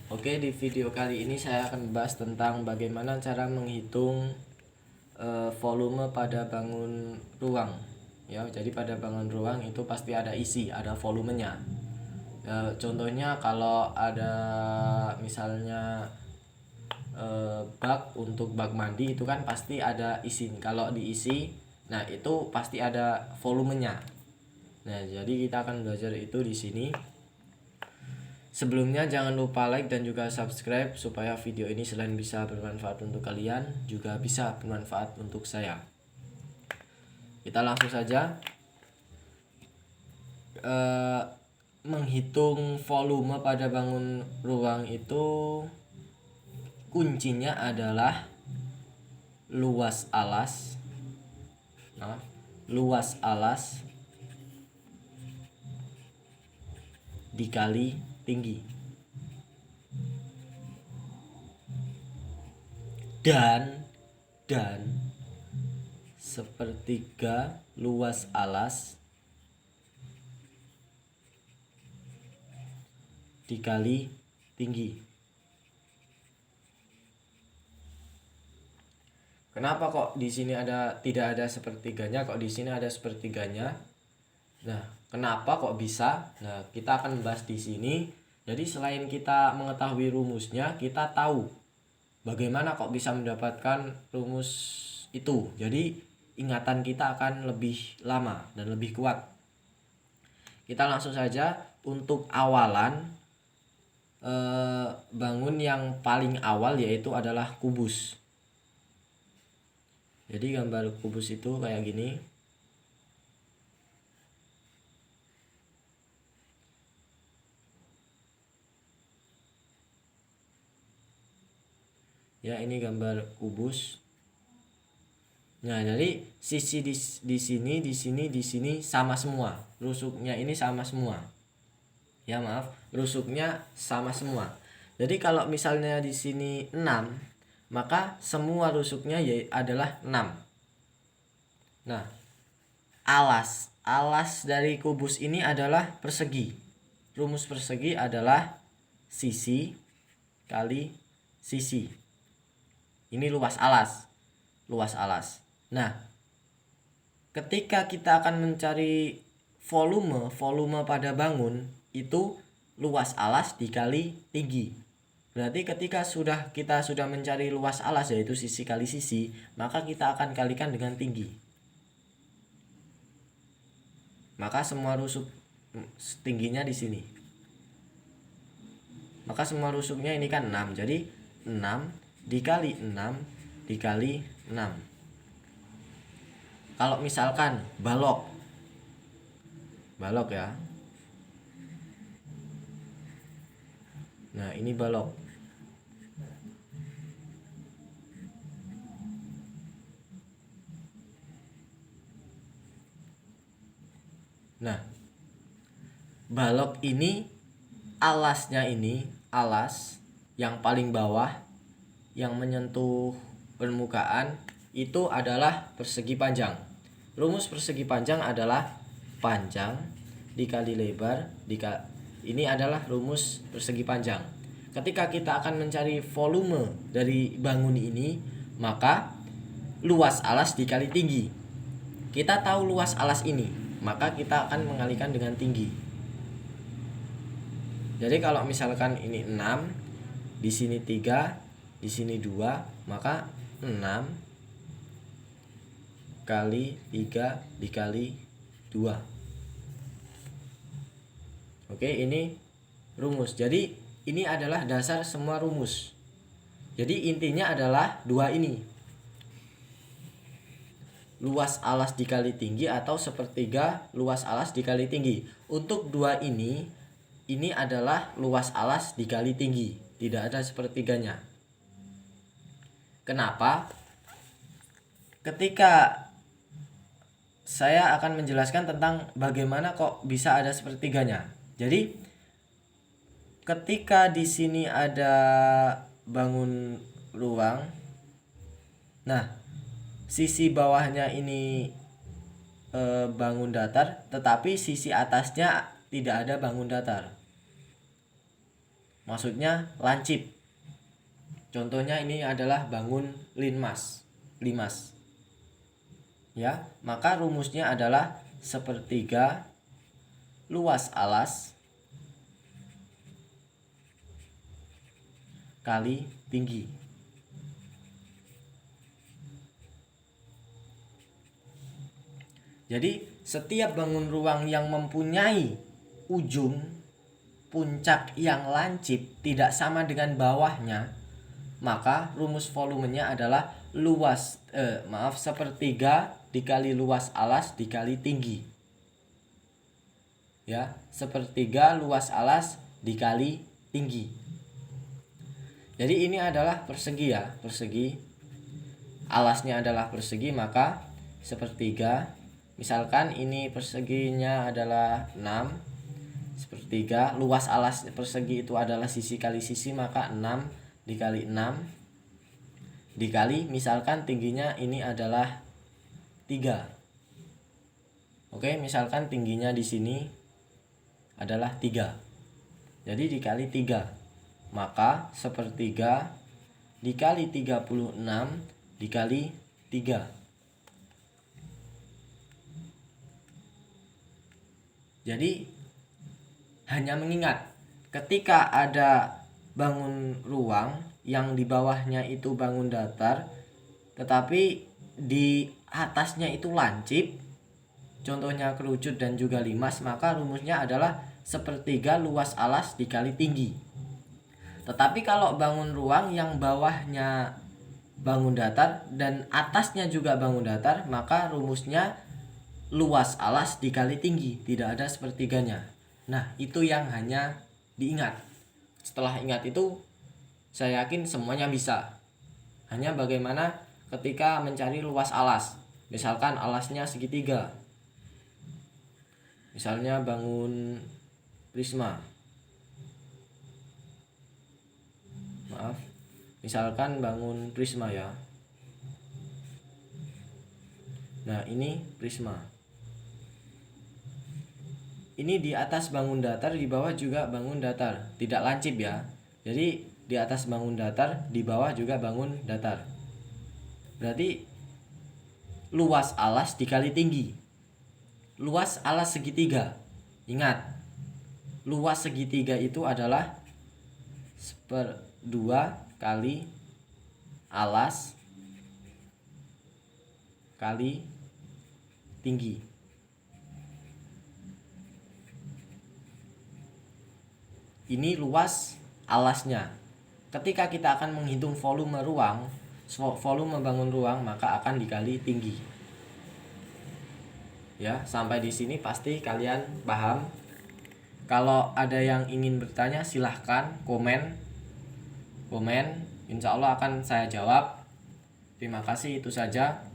Oke, di video kali ini saya akan membahas tentang bagaimana cara menghitung volume pada bangun ruang. Ya, jadi pada bangun ruang itu pasti ada isi, ada volumenya. Ya, contohnya kalau ada misalnya bak untuk bak mandi itu kan pasti ada isi. Kalau diisi, nah itu pasti ada volumenya. Nah, jadi kita akan belajar itu di sini. Sebelumnya jangan lupa like dan juga subscribe supaya video ini selain bisa bermanfaat untuk kalian juga bisa bermanfaat untuk saya. Kita langsung saja menghitung volume pada bangun ruang itu kuncinya adalah luas alas. Luas alas dikali tinggi. Dan sepertiga luas alas dikali tinggi. Kenapa kok di sini tidak ada sepertiganya, kok di sini ada sepertiganya? Nah, kenapa kok bisa? Nah, kita akan membahas di sini. Jadi selain kita mengetahui rumusnya, kita tahu bagaimana kok bisa mendapatkan rumus itu. Jadi ingatan kita akan lebih lama dan lebih kuat. Kita langsung saja untuk awalan bangun yang paling awal yaitu adalah kubus. Jadi gambar kubus itu kayak gini. Ya, ini gambar kubus. Nah, jadi sisi di sini sama semua. Rusuknya ini sama semua. Ya, maaf, rusuknya sama semua. Jadi kalau misalnya di sini 6, maka semua rusuknya adalah 6. Nah, alas dari kubus ini adalah persegi. Rumus persegi adalah sisi kali sisi. Ini luas alas. Nah, ketika kita akan mencari volume pada bangun itu luas alas dikali tinggi. Berarti ketika kita sudah mencari luas alas yaitu sisi kali sisi, maka kita akan kalikan dengan tinggi. Maka semua rusuk tingginya di sini. Maka semua rusuknya ini kan 6. Jadi 6 dikali 6 dikali 6. Kalau misalkan balok ya. Nah, ini balok. Nah, balok ini alasnya ini, alas yang paling bawah yang menyentuh permukaan itu adalah persegi panjang. Rumus persegi panjang adalah panjang dikali lebar ini adalah rumus persegi panjang. Ketika kita akan mencari volume dari bangun ini, maka luas alas dikali tinggi. Kita tahu luas alas ini, maka kita akan mengalikan dengan tinggi. Jadi kalau misalkan ini 6, di sini 3, di sini 2, maka 6 kali 3 dikali 2. Oke, ini rumus. Jadi ini adalah dasar semua rumus. Jadi intinya adalah 2 ini. Luas alas dikali tinggi atau sepertiga luas alas dikali tinggi. Untuk 2 ini adalah luas alas dikali tinggi. Tidak ada sepertiganya. Kenapa? Ketika saya akan menjelaskan tentang bagaimana kok bisa ada sepertiganya. Jadi ketika di sini ada bangun ruang, nah sisi bawahnya ini bangun datar, tetapi sisi atasnya tidak ada bangun datar. maksudnya lancip. Contohnya ini adalah bangun limas. Ya, maka rumusnya adalah sepertiga luas alas kali tinggi. Jadi setiap bangun ruang yang mempunyai ujung puncak yang lancip tidak sama dengan bawahnya, maka rumus volumenya adalah sepertiga dikali luas alas dikali tinggi. Ya, sepertiga luas alas dikali tinggi. Jadi ini adalah persegi ya, persegi. Alasnya adalah persegi, maka sepertiga. Misalkan ini perseginya adalah 6, sepertiga luas alas persegi itu adalah sisi kali sisi, maka 6 dikali 6 dikali misalkan tingginya ini adalah 3. Oke, misalkan tingginya di sini adalah 3. Jadi dikali 3. Maka sepertiga dikali 36 dikali 3. Jadi hanya mengingat ketika ada bangun ruang yang di bawahnya itu bangun datar tetapi di atasnya itu lancip, contohnya kerucut dan juga limas, maka rumusnya adalah sepertiga luas alas dikali tinggi. Tetapi kalau bangun ruang yang bawahnya bangun datar dan atasnya juga bangun datar, maka rumusnya luas alas dikali tinggi, tidak ada sepertiganya. Nah, itu yang hanya diingat. Setelah ingat itu, saya yakin semuanya bisa. Hanya bagaimana ketika mencari luas alas. Misalkan alasnya segitiga. Misalnya bangun prisma. Misalkan bangun prisma ya. Nah, ini prisma. Ini di atas bangun datar, di bawah juga bangun datar, tidak lancip ya. Jadi di atas bangun datar, di bawah juga bangun datar. Berarti luas alas dikali tinggi. Luas alas segitiga. Ingat, luas segitiga itu adalah 1/2 kali alas kali tinggi. Ini luas alasnya. Ketika kita akan menghitung volume ruang, volume bangun ruang, maka akan dikali tinggi. Ya, sampai di sini pasti kalian paham. Kalau ada yang ingin bertanya silahkan komen. Insya Allah akan saya jawab. Terima kasih, itu saja.